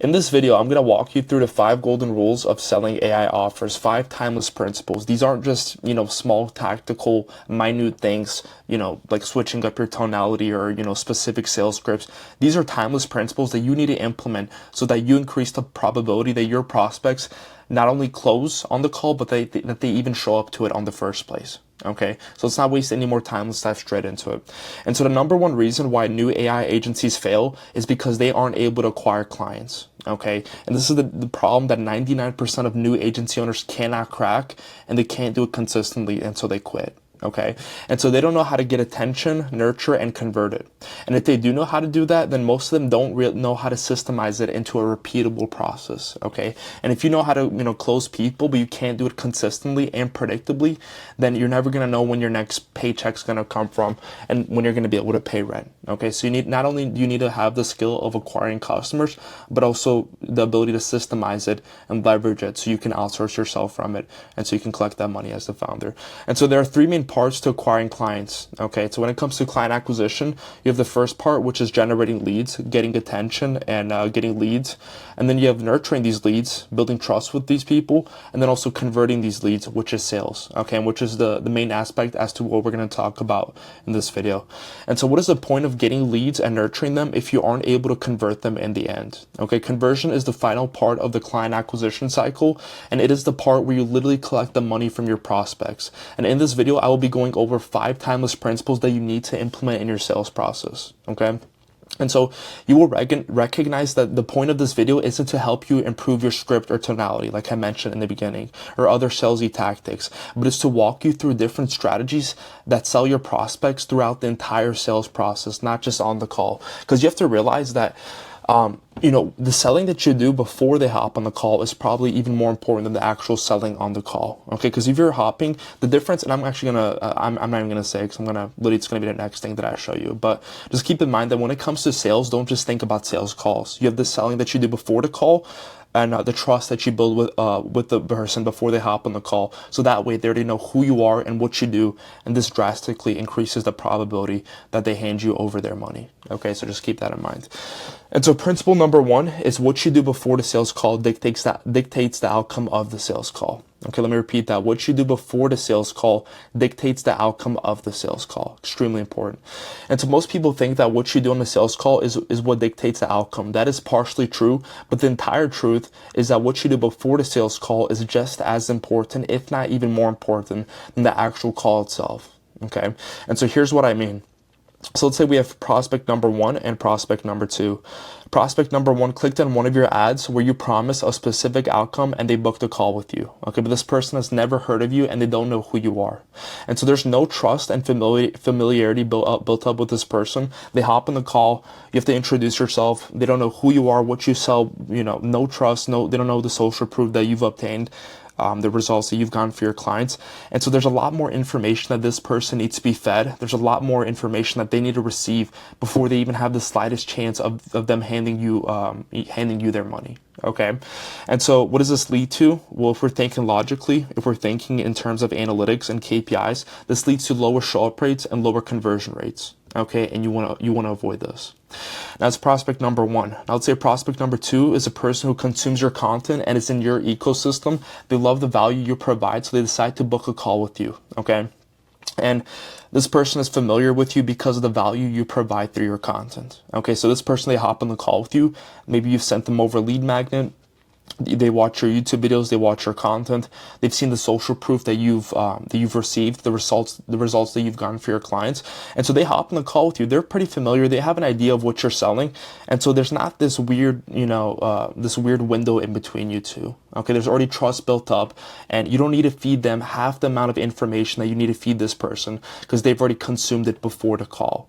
In this video, I'm going to walk you through the 5 golden rules of selling AI offers, 5 timeless principles. These aren't just, small tactical, minute things, like switching up your tonality or, specific sales scripts. These are timeless principles that you need to implement so that you increase the probability that your prospects not only close on the call, but that they even show up to it on the first place. Okay, so let's not waste any more time. Let's dive straight into it. And so the number one reason why new AI agencies fail is because they aren't able to acquire clients. Okay, and this is the problem that 99% of new agency owners cannot crack, and they can't do it consistently, and so they quit. Okay, and so they don't know how to get attention, nurture, and convert it. And if they do know how to do that, then most of them don't really know how to systemize it into a repeatable process. Okay, and if you know how to close people, but you can't do it consistently and predictably, then you're never gonna know when your next paycheck's gonna come from and when you're gonna be able to pay rent. Okay, so you need not only do you need to have the skill of acquiring customers, but also the ability to systemize it and leverage it so you can outsource yourself from it, and so you can collect that money as the founder. And so there are 3 main parts to acquiring clients. Okay, so when it comes to client acquisition, you have the first part, which is generating leads, getting attention, and getting leads. And then you have nurturing these leads, building trust with these people, and then also converting these leads, which is sales. Okay, and which is the main aspect as to what we're going to talk about in this video. And so what is the point of getting leads and nurturing them if you aren't able to convert them in the end? Okay, conversion is the final part of the client acquisition cycle, and it is the part where you literally collect the money from your prospects. And in this video, I will be going over 5 timeless principles that you need to implement in your sales process. Okay. And so you will recognize that the point of this video isn't to help you improve your script or tonality, like I mentioned in the beginning, or other salesy tactics, but it's to walk you through different strategies that sell your prospects throughout the entire sales process, not just on the call. Because you have to realize that the selling that you do before they hop on the call is probably even more important than the actual selling on the call. Okay, because if you're hopping, the difference, and I'm actually I'm not even gonna say, because it's gonna be the next thing that I show you. But just keep in mind that when it comes to sales, don't just think about sales calls. You have the selling that you do before the call, and the trust that you build with the person before they hop on the call. So that way they already know who you are and what you do, and this drastically increases the probability that they hand you over their money. Okay, so just keep that in mind. And so principle number 1 is what you do before the sales call dictates the outcome of the sales call. Okay, let me repeat that. What you do before the sales call dictates the outcome of the sales call. Extremely important. And so most people think that what you do on the sales call is what dictates the outcome. That is partially true, but the entire truth is that what you do before the sales call is just as important, if not even more important, than the actual call itself. Okay, and so here's what I mean. So let's say we have prospect number 1 and prospect number 2. Prospect number 1 clicked on one of your ads where you promise a specific outcome and they booked a call with you. Okay, but this person has never heard of you and they don't know who you are. And so there's no trust and familiarity built up with this person. They hop on the call, you have to introduce yourself. They don't know who you are, what you sell, no trust, they don't know the social proof that you've obtained. The results that you've gotten for your clients. And so there's a lot more information that this person needs to be fed. There's a lot more information that they need to receive before they even have the slightest chance of them handing you their money. Okay, and so what does this lead to? Well, if we're thinking logically, if we're thinking in terms of analytics and KPIs, this leads to lower show-up rates and lower conversion rates. Okay, and you want to avoid this. That's prospect number 1. Now let's say prospect number 2 is a person who consumes your content and is in your ecosystem. They love the value you provide, so they decide to book a call with you. Okay, and this person is familiar with you because of the value you provide through your content. Okay, so this person, they hop on the call with you. Maybe you've sent them over a lead magnet. They watch your YouTube videos, they watch your content, they've seen the social proof that you've received, the results that you've gotten for your clients, and so they hop on the call with you. They're pretty familiar, they have an idea of what you're selling, and so there's not this weird this weird window in between you two. Okay, there's already trust built up, and you don't need to feed them half the amount of information that you need to feed this person because they've already consumed it before the call.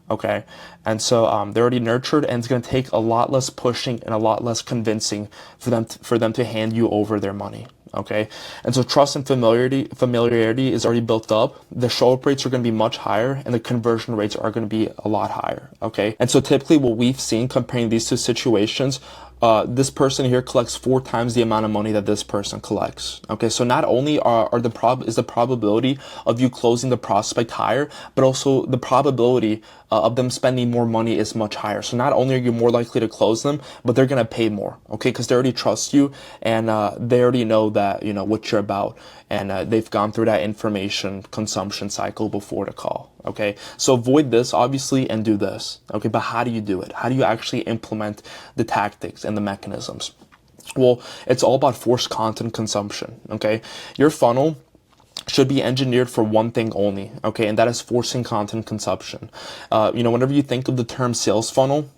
Okay, and so they're already nurtured, and it's going to take a lot less pushing and a lot less convincing for them to hand you over their money. Okay, and so trust and familiarity is already built up. The show-up rates are going to be much higher, and the conversion rates are going to be a lot higher. Okay, and so typically what we've seen comparing these two situations, this person here collects 4 times the amount of money that this person collects. Okay, so not only is the probability of you closing the prospect higher, but also the probability of them spending more money is much higher. So not only are you more likely to close them, but they're gonna pay more. Okay, because they already trust you, and they already know that you know what you're about, and they've gone through that information consumption cycle before the call. Okay, so avoid this obviously and do this. Okay, but how do you do it? How do you actually implement the tactics and the mechanisms? Well, it's all about forced content consumption. Okay, your funnel should be engineered for one thing only, okay, and that is forcing content consumption. Whenever you think of the term sales funnel,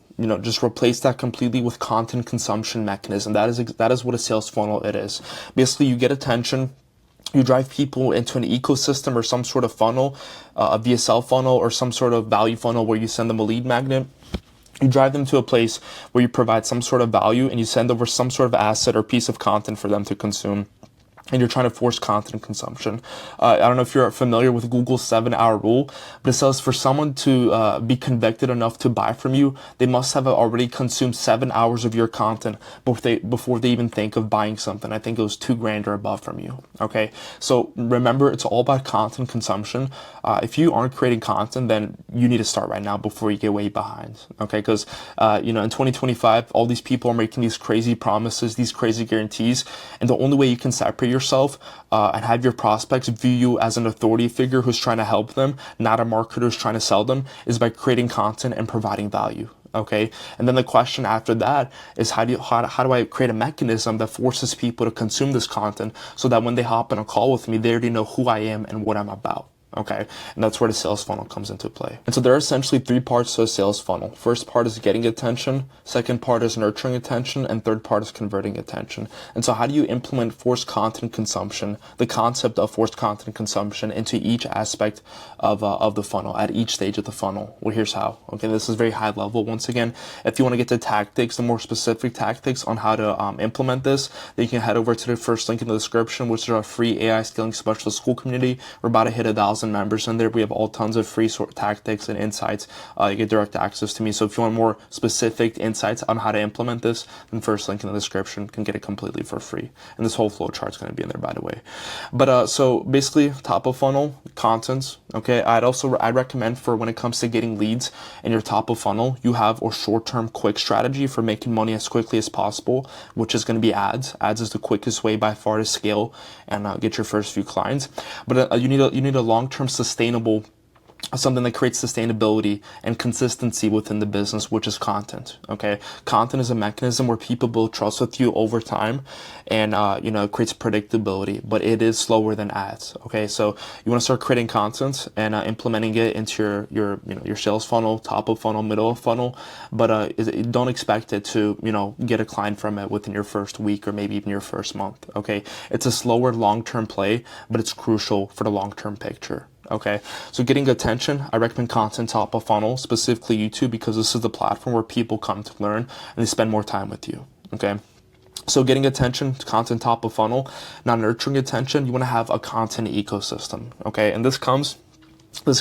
just replace that completely with content consumption mechanism. That is what a sales funnel it is. Basically, you get attention. You drive people into an ecosystem or some sort of funnel, a VSL funnel or some sort of value funnel where you send them a lead magnet. You drive them to a place where you provide some sort of value and you send over some sort of asset or piece of content for them to consume. And you're trying to force content consumption. I don't know if you're familiar with Google's 7-hour rule, but it says for someone to be convicted enough to buy from you, they must have already consumed 7 hours of your content before they even think of buying something. I think it was $2,000 or above from you. Okay, so remember, it's all about content consumption. If you aren't creating content, then you need to start right now before you get way behind. Okay, because in 2025, all these people are making these crazy promises, these crazy guarantees, and the only way you can separate yourself and have your prospects view you as an authority figure who's trying to help them, not a marketer who's trying to sell them, is by creating content and providing value. Okay, and then the question after that is how do I create a mechanism that forces people to consume this content so that when they hop on a call with me, they already know who I am and what I'm about. Okay, and that's where the sales funnel comes into play. And so there are essentially 3 parts to a sales funnel. First part is getting attention, second part is nurturing attention, and third part is converting attention. And so how do you implement forced content consumption, the concept of forced content consumption, into each aspect of the funnel, at each stage of the funnel? Well, here's how. Okay, this is very high level. Once again, if you want to get to tactics, the more specific tactics on how to implement this, then you can head over to the first link in the description, which is our free AI Scaling Specialist School community. We're about to hit 1,000 members in there. We have all tons of free sort of tactics and insights. You get direct access to me. So if you want more specific insights on how to implement this, then first link in the description, can get it completely for free. And this whole flow chart is going to be in there, by the way. But so basically, top of funnel contents. Okay, I'd recommend for when it comes to getting leads in your top of funnel, you have a short-term quick strategy for making money as quickly as possible, which is going to be ads. Ads is the quickest way by far to scale and get your first few clients. But you need a long-term sustainable, something that creates sustainability and consistency within the business, which is content. Okay, content is a mechanism where people build trust with you over time, and it creates predictability, but it is slower than ads. Okay, so you want to start creating content and implementing it into your sales funnel, top of funnel, middle of funnel, but don't expect it to get a client from it within your first week or maybe even your first month. Okay, it's a slower long-term play, but it's crucial for the long-term picture. Okay, so getting attention, I recommend content top of funnel, specifically YouTube, because this is the platform where people come to learn and they spend more time with you. Okay, so getting attention, content top of funnel. Now nurturing attention, you want to have a content ecosystem. Okay, and this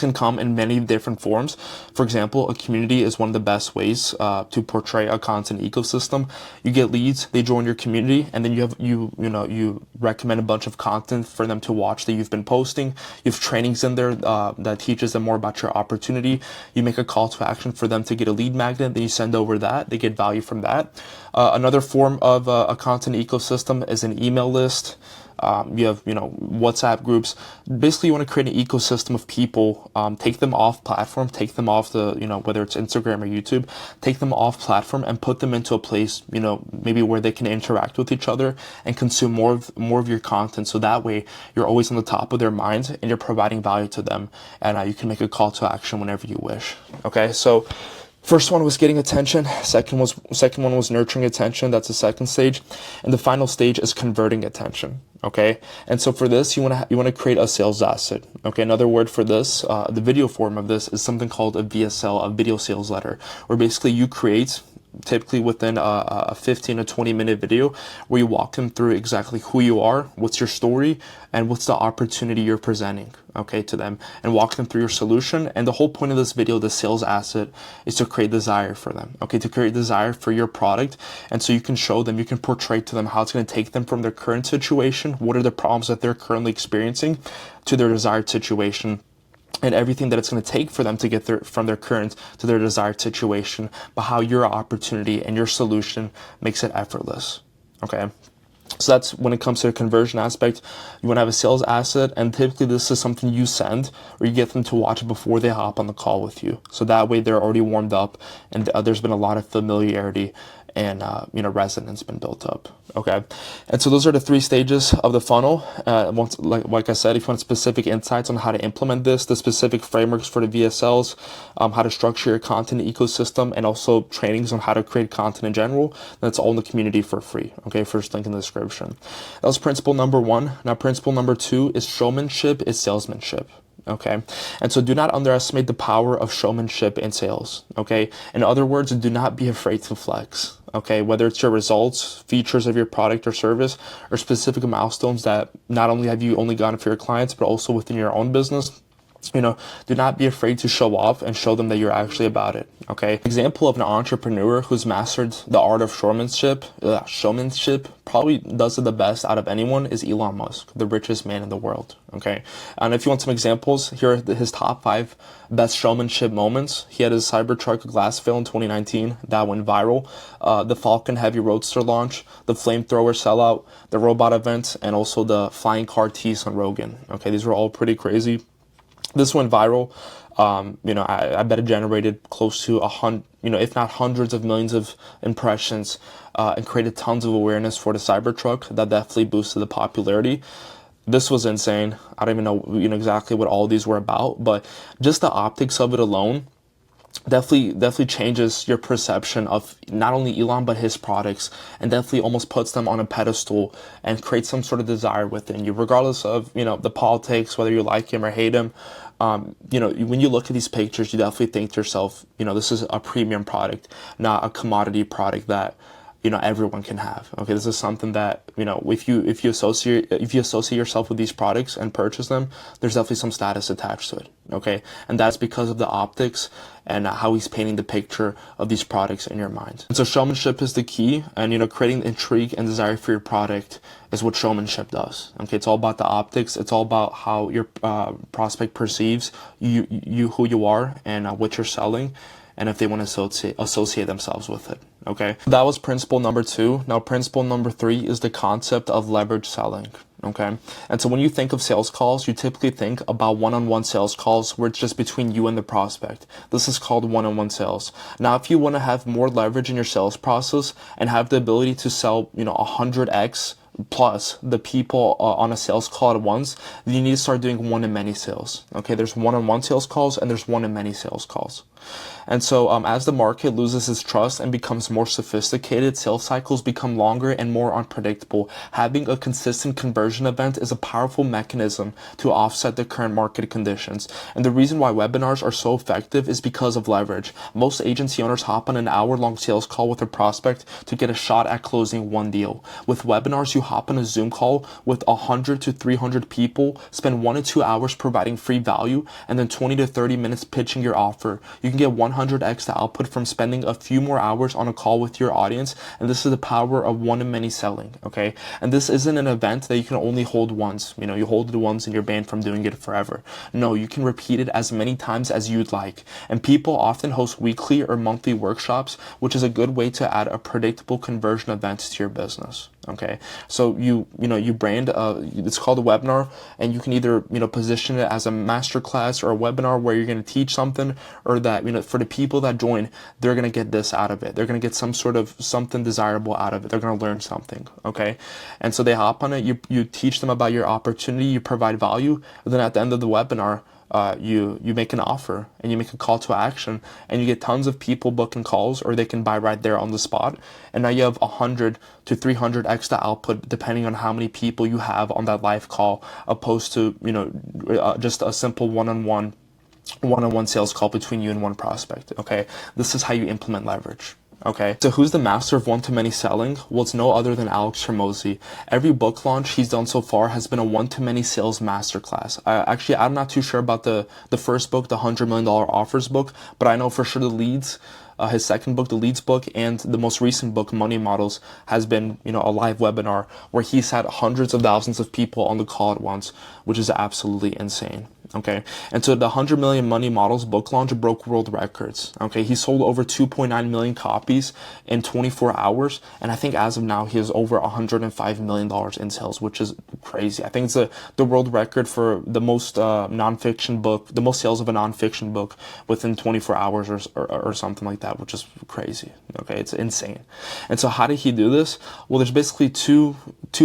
can come in many different forms. For example, a community is one of the best ways to portray a content ecosystem. You get leads, they join your community, and then you recommend a bunch of content for them to watch that you've been posting. You have trainings in there that teaches them more about your opportunity. You make a call to action for them to get a lead magnet, then you send over that. They get value from that. Another form of a content ecosystem is an email list. You have, WhatsApp groups. Basically, you want to create an ecosystem of people, take them off platform, take them off the, whether it's Instagram or YouTube, take them off platform and put them into a place, maybe where they can interact with each other and consume more of your content. So that way you're always on the top of their minds and you're providing value to them, and you can make a call to action whenever you wish. Okay, so first one was getting attention. Second one was nurturing attention. That's the second stage, and the final stage is converting attention. Okay, and so for this, you want to create a sales asset. Okay, another word for this, the video form of this is something called a VSL, a video sales letter, where basically you create typically within a 15 to 20-minute video, where you walk them through exactly who you are, what's your story, and what's the opportunity you're presenting, okay, to them, and walk them through your solution. And the whole point of this video, the sales asset, is to create desire for them, okay, to create desire for your product. And so you can show them, you can portray to them how it's going to take them from their current situation, what are the problems that they're currently experiencing, to their desired situation, and everything that it's going to take for them to get from their current to their desired situation, but how your opportunity and your solution makes it effortless, okay? So that's when it comes to the conversion aspect. You want to have a sales asset, and typically this is something you send or you get them to watch before they hop on the call with you. So that way they're already warmed up, and there's been a lot of familiarity and resonance been built up, okay? And so those are the 3 stages of the funnel. Once, like I said, if you want specific insights on how to implement this, the specific frameworks for the VSLs, how to structure your content ecosystem, and also trainings on how to create content in general, that's all in the community for free, okay? First link in the description. That was principle number 1. Now principle number 2 is showmanship is salesmanship. Okay, and so do not underestimate the power of showmanship in sales. Okay, in other words, do not be afraid to flex. Okay, whether it's your results, features of your product or service, or specific milestones that not only have you only gotten for your clients, but also within your own business. Do not be afraid to show off and show them that you're actually about it, okay? Example of an entrepreneur who's mastered the art of showmanship, probably does it the best out of anyone, is Elon Musk, the richest man in the world, okay? And if you want some examples, here are his top 5 best showmanship moments. He had his Cybertruck glass fill in 2019. That went viral. The Falcon Heavy Roadster launch, the flamethrower sellout, the robot event, and also the flying car tease on Rogan, okay? These were all pretty crazy. This went viral. I bet it generated close to 100, if not hundreds of millions of impressions, and created tons of awareness for the Cybertruck. That definitely boosted the popularity. This was insane. I don't even know, exactly what all these were about, but just the optics of it alone definitely changes your perception of not only Elon but his products, and definitely almost puts them on a pedestal and creates some sort of desire within you, regardless of the politics, whether you like him or hate him. When you look at these pictures, you definitely think to yourself, this is a premium product, not a commodity product that everyone can have. Okay, this is something that if you associate yourself with these products and purchase them, there's definitely some status attached to it. Okay, and that's because of the optics and how he's painting the picture of these products in your mind. And so showmanship is the key, and creating intrigue and desire for your product is what showmanship does. Okay, it's all about the optics. It's all about how your prospect perceives you who you are, and what you're selling, and if they want to associate themselves with it. Okay, that was principle number 2. Now principle number 3 is the concept of leverage selling. Okay, and so when you think of sales calls, you typically think about one-on-one sales calls where it's just between you and the prospect. This is called one-on-one sales. Now if you want to have more leverage in your sales process and have the ability to sell 100x plus the people on a sales call at once, then you need to start doing one-in-many sales. Okay, there's one-on-one sales calls and there's one-in-many sales calls. And so as the market loses its trust and becomes more sophisticated, sales cycles become longer and more unpredictable. Having a consistent conversion event is a powerful mechanism to offset the current market conditions. And the reason why webinars are so effective is because of leverage. Most agency owners hop on an hour-long sales call with a prospect to get a shot at closing one deal. With webinars, you hop on a Zoom call with 100 to 300 people, spend 1 to 2 hours providing free value, and then 20 to 30 minutes pitching your offer. You can get 100x the output from spending a few more hours on a call with your audience, and this is the power of one-in-many selling, okay? And this isn't an event that you can only hold once. You hold it once and you're banned from doing it forever. No, you can repeat it as many times as you'd like. And people often host weekly or monthly workshops, which is a good way to add a predictable conversion event to your business. Okay, so you brand it's called a webinar, and you can either position it as a masterclass or a webinar where you're going to teach something, or that for the people that join, they're going to get this out of it. They're going to get some sort of something desirable out of it. They're going to learn something. Okay, and so they hop on it. You teach them about your opportunity. You provide value. And then at the end of the webinar, you make an offer and you make a call to action, and you get tons of people booking calls, or they can buy right there on the spot. And now you have 100 to 300 extra output depending on how many people you have on that live call, opposed to just a simple one-on-one sales call between you and one prospect. Okay, this is how you implement leverage. Okay, so who's the master of one-to-many selling? Well, it's no other than Alex Hormozi. Every book launch he's done so far has been a one-to-many sales masterclass. Actually, I'm not too sure about the first book, the $100 million offers book, but I know for sure the leads, his second book, the leads book, and the most recent book, Money Models, has been, a live webinar where he's had hundreds of thousands of people on the call at once, which is absolutely insane. Okay, and so the 100 million Money Models book launch broke world records. Okay, he sold over 2.9 million copies in 24 hours, and I think as of now he has over $105 million in sales, which is crazy. I think it's the world record for the most nonfiction book, the most sales of a nonfiction book within 24 hours or something like that, which is crazy. Okay, it's insane. And so how did he do this? Well, there's basically two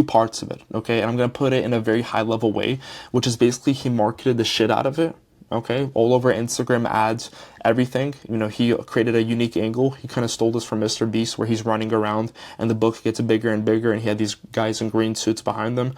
parts of it. Okay, and I'm gonna put it in a very high level way, which is basically he marketed the shit out of it, okay, all over Instagram ads, everything. He created a unique angle. He kind of stole this from Mr. Beast, where he's running around and the book gets bigger and bigger, and he had these guys in green suits behind them.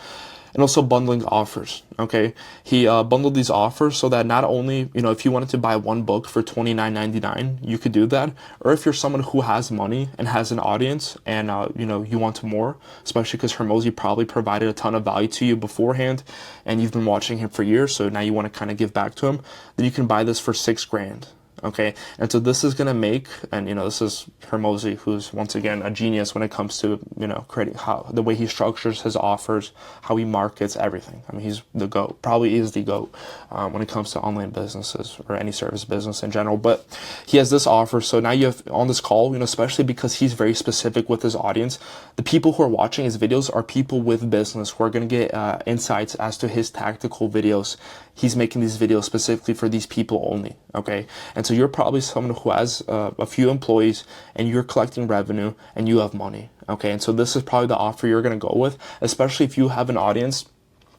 And also bundling offers, okay? He bundled these offers so that not only, if you wanted to buy one book for $29.99, you could do that. Or if you're someone who has money and has an audience and, you want more, especially because Hormozi probably provided a ton of value to you beforehand and you've been watching him for years, so now you want to kind of give back to him, then you can buy this for $6,000. Okay, and so this is going to make, and this is Hormozi, who's once again a genius when it comes to, creating the way he structures his offers, how he markets everything. I mean, he's the GOAT, probably is the GOAT when it comes to online businesses or any service business in general. But he has this offer, so now you have on this call, especially because he's very specific with his audience, the people who are watching his videos are people with business who are going to get insights as to his tactical videos. He's making these videos specifically for these people only, okay? And so you're probably someone who has a few employees and you're collecting revenue and you have money, okay? And so this is probably the offer you're going to go with, especially if you have an audience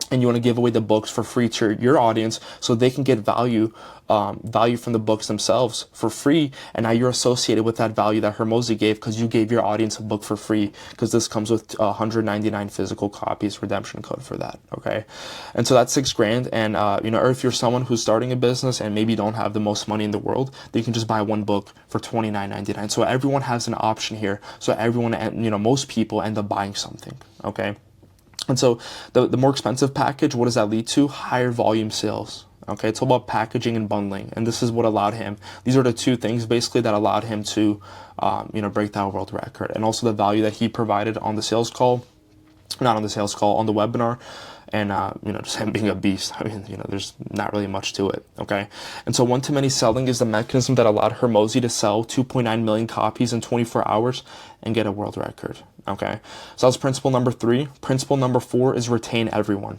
and you want to give away the books for free to your audience so they can get value from the books themselves for free, and now you're associated with that value that Hormozi gave because you gave your audience a book for free, because this comes with 199 physical copies redemption code for that, okay? And so that's $6,000, and or if you're someone who's starting a business and maybe don't have the most money in the world, then you can just buy one book for $29.99. So everyone has an option here, so everyone, most people end up buying something, okay? And so the more expensive package, what does that lead to? Higher volume sales. Okay, it's all about packaging and bundling, and this is what allowed him. These are the two things basically that allowed him to, break that world record, and also the value that he provided on the sales call, not on the sales call, on the webinar, and just him being a beast. I mean, there's not really much to it. Okay, and so one-to-many selling is the mechanism that allowed Hormozi to sell 2.9 million copies in 24 hours and get a world record. Okay, so that's principle number 3. Principle number 4 is retain everyone.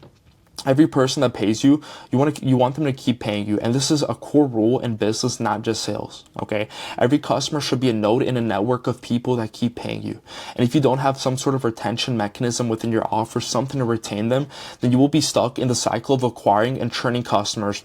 Every person that pays you, you want them to keep paying you, and this is a core rule in business, not just sales. Okay, every customer should be a node in a network of people that keep paying you. And if you don't have some sort of retention mechanism within your offer, something to retain them, then you will be stuck in the cycle of acquiring and churning customers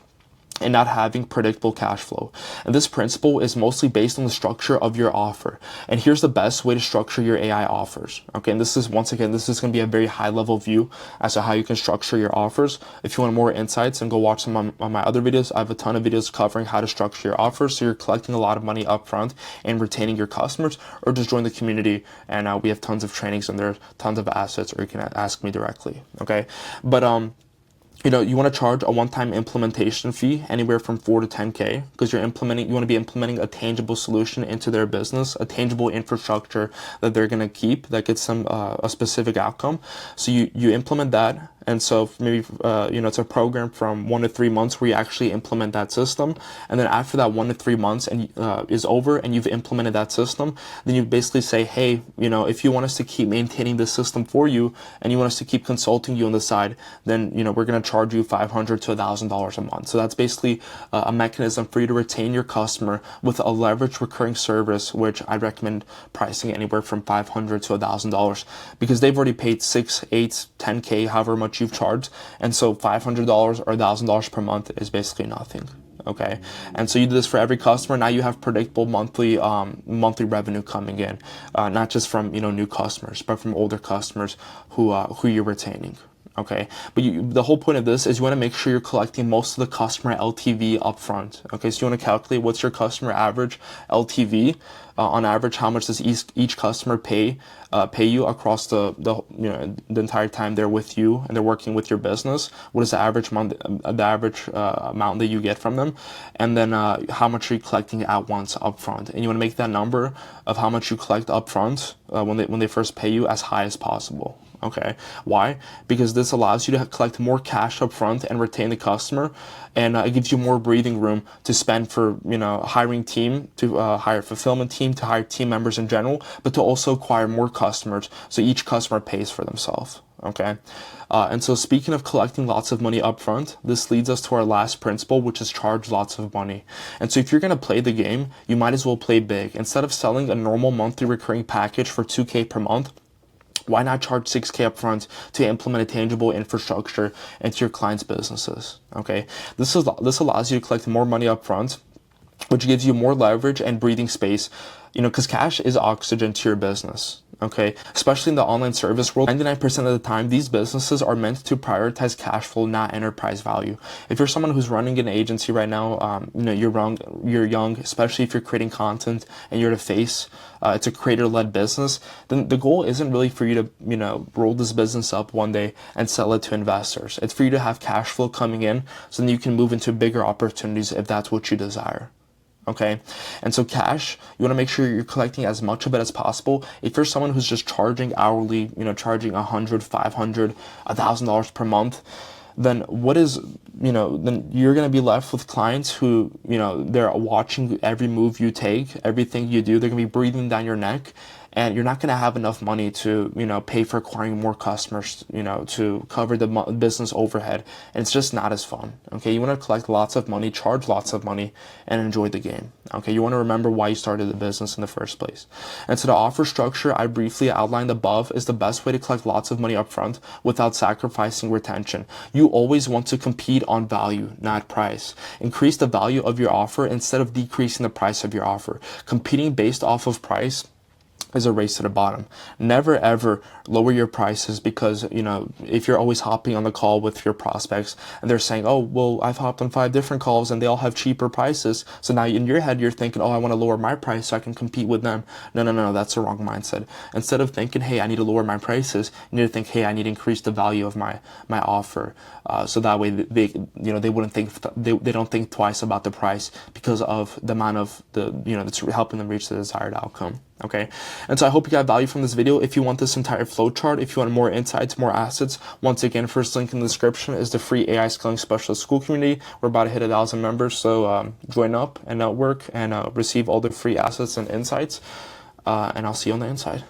and not having predictable cash flow. And this principle is mostly based on the structure of your offer. And here's the best way to structure your AI offers. Okay, and this is going to be a very high level view as to how you can structure your offers. If you want more insights, then go watch some on my other videos. I have a ton of videos covering how to structure your offers, so you're collecting a lot of money up front and retaining your customers, or just join the community, and we have tons of trainings and there are tons of assets, or you can ask me directly. Okay, but you want to charge a one-time implementation fee anywhere from $4 to $10K, because you want to be implementing a tangible solution into their business, a tangible infrastructure that they're going to keep that gets them a specific outcome. So you implement that. And so maybe, it's a program from 1 to 3 months where you actually implement that system. And then after that 1 to 3 months is over and you've implemented that system, then you basically say, hey, if you want us to keep maintaining this system for you and you want us to keep consulting you on the side, then, we're going to charge you $500 to $1,000 a month. So that's basically a mechanism for you to retain your customer with a leveraged recurring service, which I recommend pricing anywhere from $500 to $1,000, because they've already paid 6, 8, 10K, however much you've charged, and so $500 or $1,000 per month is basically nothing. Okay, and so you do this for every customer. Now you have predictable monthly revenue coming in, not just from new customers, but from older customers who you're retaining. Okay, but the whole point of this is you want to make sure you're collecting most of the customer LTV up front. Okay, so you want to calculate what's your customer average LTV on average, how much does each customer pay you across the entire time they're with you and they're working with your business? What is the average amount that you get from them? And then how much are you collecting at once upfront? And you want to make that number of how much you collect upfront when they first pay you as high as possible. Okay, why? Because this allows you to collect more cash up front and retain the customer, and it gives you more breathing room to spend for hiring team, to hire fulfillment team, to hire team members in general, but to also acquire more customers, so each customer pays for themselves. Okay, and so speaking of collecting lots of money up front, this leads us to our last principle, which is charge lots of money. And so if you're going to play the game, you might as well play big. Instead of selling a normal monthly recurring package for $2K per month, why not charge $6K upfront to implement a tangible infrastructure into your clients' businesses? Okay, this allows you to collect more money upfront, which gives you more leverage and breathing space, because cash is oxygen to your business. Okay, especially in the online service world, 99% of the time, these businesses are meant to prioritize cash flow, not enterprise value. If you're someone who's running an agency right now, you're young, especially if you're creating content and you're the face, it's a creator-led business, then the goal isn't really for you to, roll this business up one day and sell it to investors. It's for you to have cash flow coming in so then you can move into bigger opportunities if that's what you desire. Okay, and so cash, you want to make sure you're collecting as much of it as possible. If you're someone who's just charging hourly, charging $100, $500, $1,000 per month, then then you're going to be left with clients who, they're watching every move you take, everything you do. They're going to be breathing down your neck, and you're not going to have enough money to, pay for acquiring more customers, to cover the business overhead. And it's just not as fun. Okay, you want to collect lots of money, charge lots of money, and enjoy the game. Okay, you want to remember why you started the business in the first place. And so the offer structure I briefly outlined above is the best way to collect lots of money upfront without sacrificing retention. You always want to compete on value, not price. Increase the value of your offer instead of decreasing the price of your offer. Competing based off of price is a race to the bottom. Never ever lower your prices because, if you're always hopping on the call with your prospects and they're saying, oh, well, I've hopped on 5 different calls and they all have cheaper prices. So now in your head, you're thinking, oh, I want to lower my price so I can compete with them. No, that's the wrong mindset. Instead of thinking, hey, I need to lower my prices, you need to think, hey, I need to increase the value of my offer. So that way they wouldn't think, they don't think twice about the price because of the amount of that's helping them reach the desired outcome. Okay, and so I hope you got value from this video. If you want this entire flow chart, if you want more insights, more assets, once again, first link in the description is the free AI Scaling Specialist School community. We're about to hit 1,000 members, so join up and network and receive all the free assets and insights, and I'll see you on the inside.